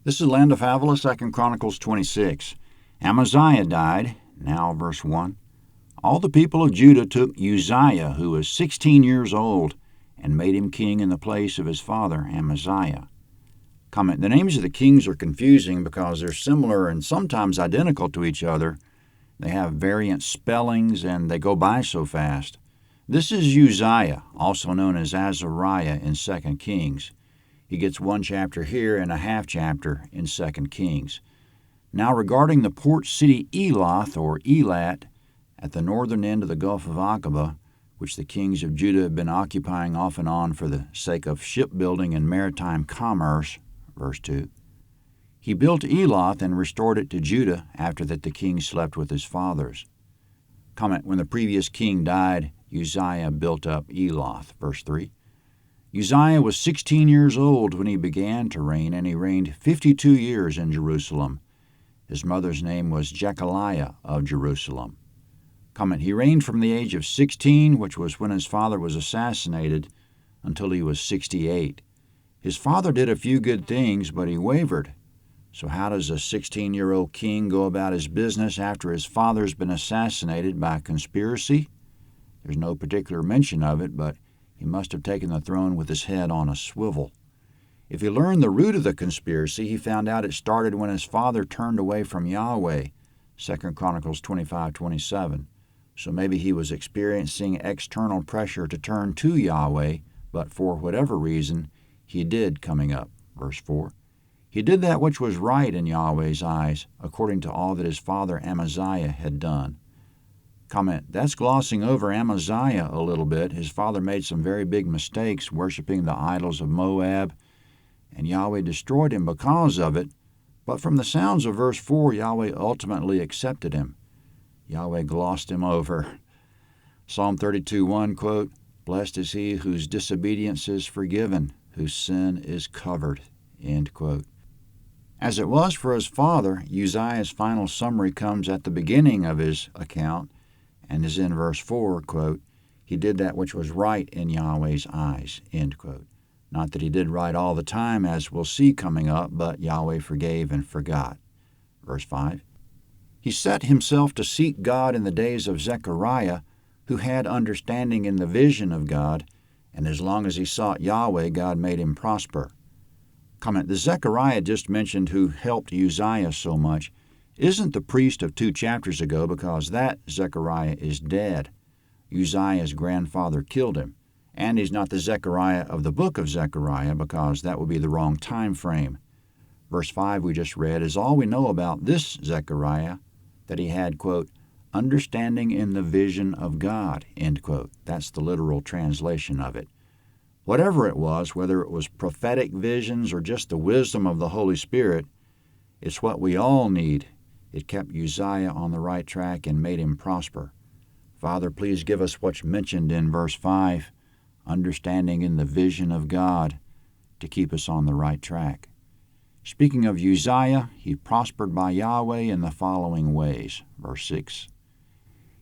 This is Land of Havilah, 2 Chronicles 26. Amaziah died, now verse 1. All the people of Judah took Uzziah, who was 16 years old, and made him king in the place of his father Amaziah. Comment: the names of the kings are confusing because they're similar and sometimes identical to each other. They have variant spellings and they go by so fast. This is Uzziah, also known as Azariah in 2 Kings. He gets one chapter here and a half chapter in 2 Kings. Now regarding the port city Elath or Elat at the northern end of the Gulf of Aqaba, which the kings of Judah have been occupying off and on for the sake of shipbuilding and maritime commerce, verse 2. He built Elath and restored it to Judah after that the king slept with his fathers. Comment: when the previous king died, Uzziah built up Elath, verse 3. Uzziah was 16 years old when he began to reign, and he reigned 52 years in Jerusalem. His mother's name was Jechaliah of Jerusalem. Comment: he reigned from the age of 16, which was when his father was assassinated, until he was 68. His father did a few good things, but he wavered. So how does a 16-year-old king go about his business after his father's been assassinated by conspiracy? There's no particular mention of it, but he must have taken the throne with his head on a swivel. If he learned the root of the conspiracy, he found out it started when his father turned away from Yahweh, 2 Chronicles 25:27. So maybe he was experiencing external pressure to turn to Yahweh, but for whatever reason, he did, coming up, verse 4. He did that which was right in Yahweh's eyes, according to all that his father Amaziah had done. Comment: that's glossing over Amaziah a little bit. His father made some very big mistakes worshiping the idols of Moab, and Yahweh destroyed him because of it. But from the sounds of verse 4, Yahweh ultimately accepted him. Yahweh glossed him over. Psalm 32:1, quote, "Blessed is he whose disobedience is forgiven, whose sin is covered," end quote. As it was for his father, Uzziah's final summary comes at the beginning of his account, and is in verse 4, quote, "He did that which was right in Yahweh's eyes," end quote. Not that he did right all the time, as we'll see coming up, but Yahweh forgave and forgot. Verse 5, "He set himself to seek God in the days of Zechariah, who had understanding in the vision of God, and as long as he sought Yahweh, God made him prosper." Comment: the Zechariah just mentioned, who helped Uzziah so much, isn't the priest of 2 chapters ago, because that Zechariah is dead. Uzziah's grandfather killed him. And he's not the Zechariah of the book of Zechariah, because that would be the wrong time frame. Verse 5 we just read is all we know about this Zechariah, that he had, quote, "understanding in the vision of God," end quote. That's the literal translation of it. Whatever it was, whether it was prophetic visions or just the wisdom of the Holy Spirit, it's what we all need. It kept Uzziah on the right track and made him prosper. Father, please give us what's mentioned in verse 5, understanding in the vision of God, to keep us on the right track. Speaking of Uzziah, he prospered by Yahweh in the following ways. Verse 6,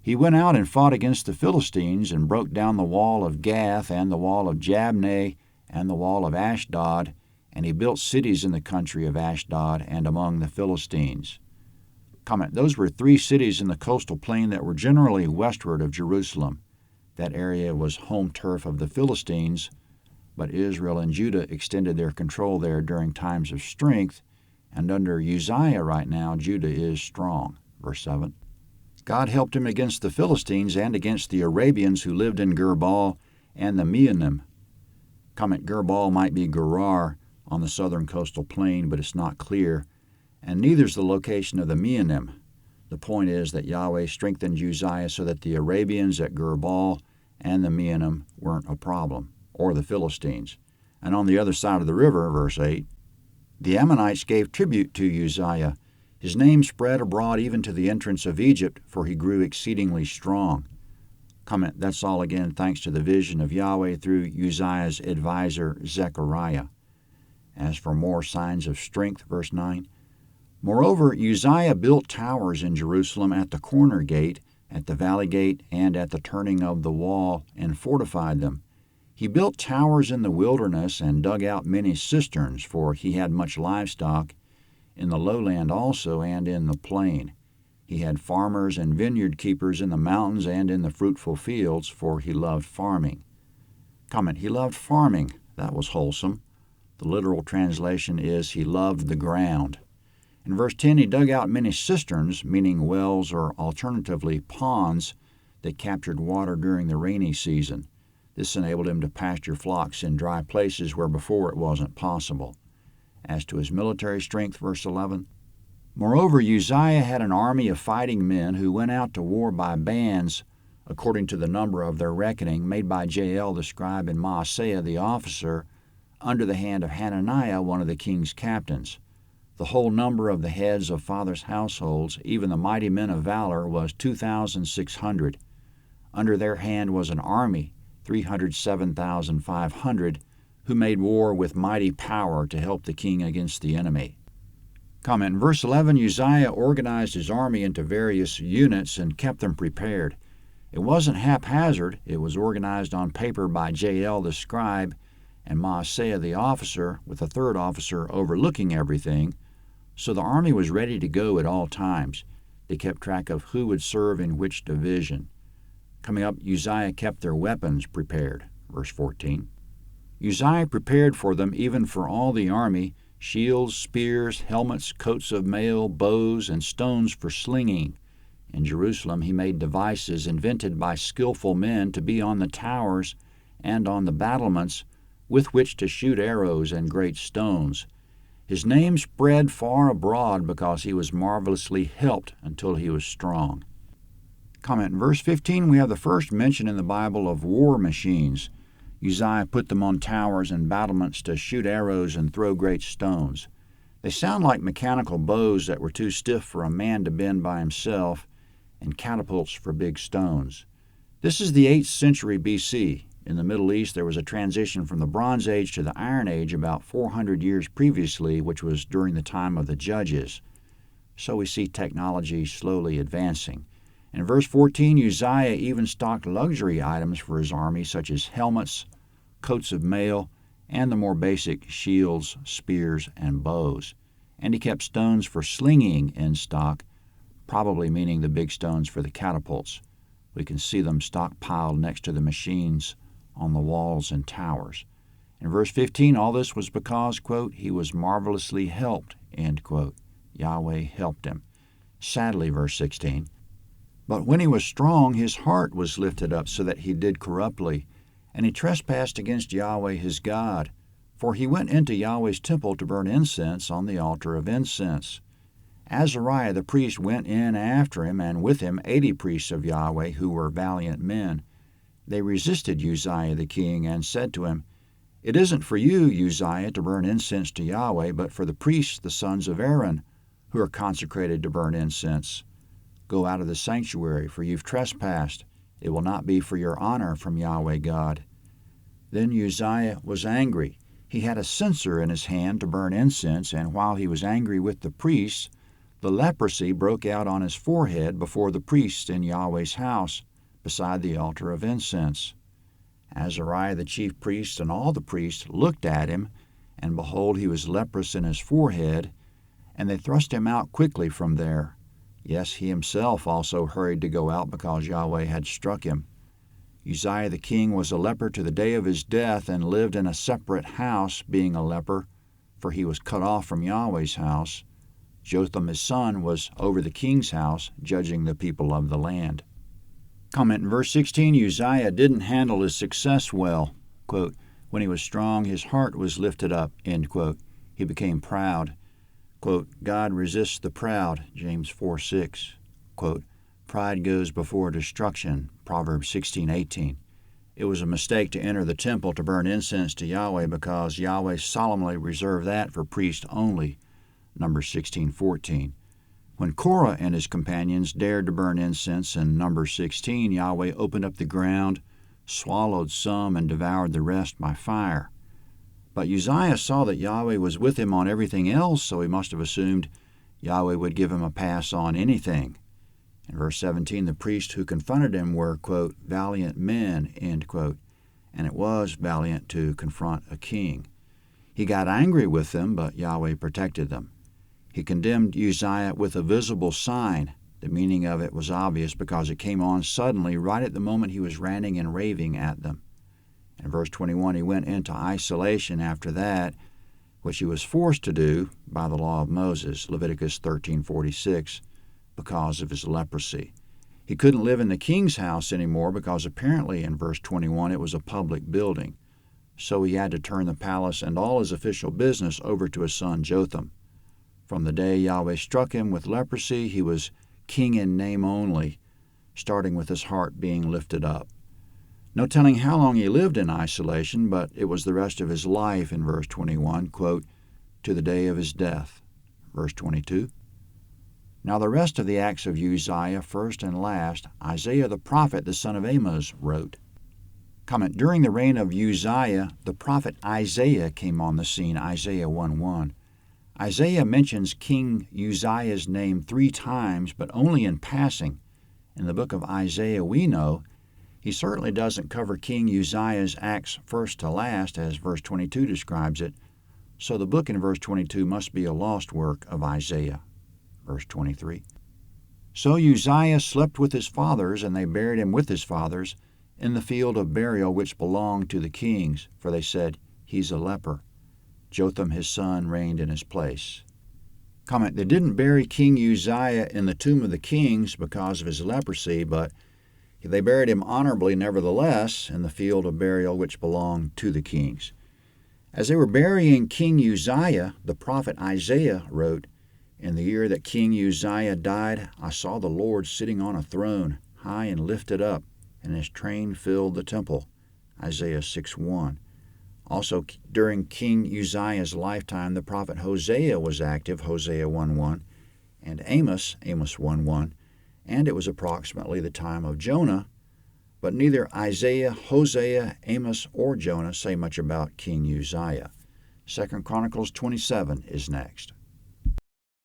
"He went out and fought against the Philistines and broke down the wall of Gath and the wall of Jabneh and the wall of Ashdod, and he built cities in the country of Ashdod and among the Philistines." Comment: those were 3 cities in the coastal plain that were generally westward of Jerusalem. That area was home turf of the Philistines, but Israel and Judah extended their control there during times of strength, and under Uzziah right now, Judah is strong. Verse 7, "God helped him against the Philistines and against the Arabians who lived in Gerbal and the Meonim." Comment: Gerbal might be Gerar on the southern coastal plain, but it's not clear, and neither is the location of the Meonim. The point is that Yahweh strengthened Uzziah so that the Arabians at Gerbal and the Meonim weren't a problem, or the Philistines. And on the other side of the river, verse 8, "The Ammonites gave tribute to Uzziah. His name spread abroad even to the entrance of Egypt, for he grew exceedingly strong." Comment: that's all again thanks to the vision of Yahweh through Uzziah's advisor Zechariah. As for more signs of strength, verse 9, "Moreover, Uzziah built towers in Jerusalem at the corner gate, at the valley gate, and at the turning of the wall, and fortified them. He built towers in the wilderness and dug out many cisterns, for he had much livestock, in the lowland also and in the plain. He had farmers and vineyard keepers in the mountains and in the fruitful fields, for he loved farming. Comment, he loved farming. That was wholesome. The literal translation is he loved the ground. In verse 10, he dug out many cisterns, meaning wells or alternatively ponds, that captured water during the rainy season. This enabled him to pasture flocks in dry places where before it wasn't possible. As to his military strength, verse 11, moreover, Uzziah had an army of fighting men who went out to war by bands, according to the number of their reckoning, made by Jael the scribe and Maaseiah the officer, under the hand of Hananiah, one of the king's captains. The whole number of the heads of fathers' households, even the mighty men of valor, was 2,600. Under their hand was an army, 307,500, who made war with mighty power to help the king against the enemy. Comment, in verse 11, Uzziah organized his army into various units and kept them prepared. It wasn't haphazard. It was organized on paper by Jael the scribe and Maaseiah the officer, with a third officer overlooking everything, so the army was ready to go at all times. They kept track of who would serve in which division. Coming up, Uzziah kept their weapons prepared. Verse 14. Uzziah prepared for them, even for all the army, shields, spears, helmets, coats of mail, bows, and stones for slinging. In Jerusalem he made devices invented by skillful men to be on the towers and on the battlements, with which to shoot arrows and great stones. His name spread far abroad because he was marvelously helped until he was strong. Comment, in verse 15 we have the first mention in the Bible of war machines. Uzziah put them on towers and battlements to shoot arrows and throw great stones. They sound like mechanical bows that were too stiff for a man to bend by himself, and catapults for big stones. This is the 8th century B.C. In the Middle East, there was a transition from the Bronze Age to the Iron Age about 400 years previously, which was during the time of the Judges. So we see technology slowly advancing. In verse 14, Uzziah even stocked luxury items for his army, such as helmets, coats of mail, and the more basic shields, spears, and bows. And he kept stones for slinging in stock, probably meaning the big stones for the catapults. We can see them stockpiled next to the machines on the walls and towers. In verse 15, all this was because, quote, he was marvelously helped, end quote. Yahweh helped him. Sadly, verse 16, but when he was strong, his heart was lifted up so that he did corruptly, and he trespassed against Yahweh his God, for he went into Yahweh's temple to burn incense on the altar of incense. Azariah the priest went in after him, and with him 80 priests of Yahweh who were valiant men. They resisted Uzziah the king and said to him, it isn't for you, Uzziah, to burn incense to Yahweh, but for the priests, the sons of Aaron, who are consecrated to burn incense. Go out of the sanctuary, for you've trespassed. It will not be for your honor from Yahweh God. Then Uzziah was angry. He had a censer in his hand to burn incense, and while he was angry with the priests, the leprosy broke out on his forehead before the priests in Yahweh's house, beside the altar of incense. Azariah the chief priest and all the priests looked at him, and behold, he was leprous in his forehead, and they thrust him out quickly from there. Yes, he himself also hurried to go out because Yahweh had struck him. Uzziah the king was a leper to the day of his death and lived in a separate house, being a leper, for he was cut off from Yahweh's house. Jotham his son was over the king's house, judging the people of the land. Comment in verse 16, Uzziah didn't handle his success well. Quote, when he was strong, his heart was lifted up, end quote. He became proud. Quote, God resists the proud, James 4:6. Quote, pride goes before destruction, Proverbs 16:18. It was a mistake to enter the temple to burn incense to Yahweh because Yahweh solemnly reserved that for priests only, Numbers 16:14. When Korah and his companions dared to burn incense in Numbers 16, Yahweh opened up the ground, swallowed some, and devoured the rest by fire. But Uzziah saw that Yahweh was with him on everything else, so he must have assumed Yahweh would give him a pass on anything. In verse 17, the priests who confronted him were, quote, valiant men, end quote, and it was valiant to confront a king. He got angry with them, but Yahweh protected them. He condemned Uzziah with a visible sign. The meaning of it was obvious because it came on suddenly right at the moment he was ranting and raving at them. In verse 21, he went into isolation after that, which he was forced to do by the law of Moses, Leviticus 13:46, because of his leprosy. He couldn't live in the king's house anymore because apparently in verse 21 it was a public building. So he had to turn the palace and all his official business over to his son Jotham. From the day Yahweh struck him with leprosy, he was king in name only, starting with his heart being lifted up. No telling how long he lived in isolation, but it was the rest of his life in verse 21, quote, to the day of his death. Verse 22. Now the rest of the acts of Uzziah, first and last, Isaiah the prophet, the son of Amoz, wrote. Comment, during the reign of Uzziah, the prophet Isaiah came on the scene, Isaiah 1:1. Isaiah mentions King Uzziah's name 3 times, but only in passing. In the book of Isaiah, we know he certainly doesn't cover King Uzziah's acts first to last, as verse 22 describes it, so the book in verse 22 must be a lost work of Isaiah. Verse 23. So Uzziah slept with his fathers, and they buried him with his fathers in the field of burial which belonged to the kings, for they said, he's a leper. Jotham his son reigned in his place. Comment, they didn't bury King Uzziah in the tomb of the kings because of his leprosy, but they buried him honorably nevertheless in the field of burial which belonged to the kings. As they were burying King Uzziah, the prophet Isaiah wrote, in the year that King Uzziah died, I saw the Lord sitting on a throne, high and lifted up, and his train filled the temple. Isaiah 6:1. Also, during King Uzziah's lifetime, the prophet Hosea was active, Hosea 1:1, and Amos 1:1, and it was approximately the time of Jonah, but neither Isaiah, Hosea, Amos, or Jonah say much about King Uzziah. 2 Chronicles 27 is next.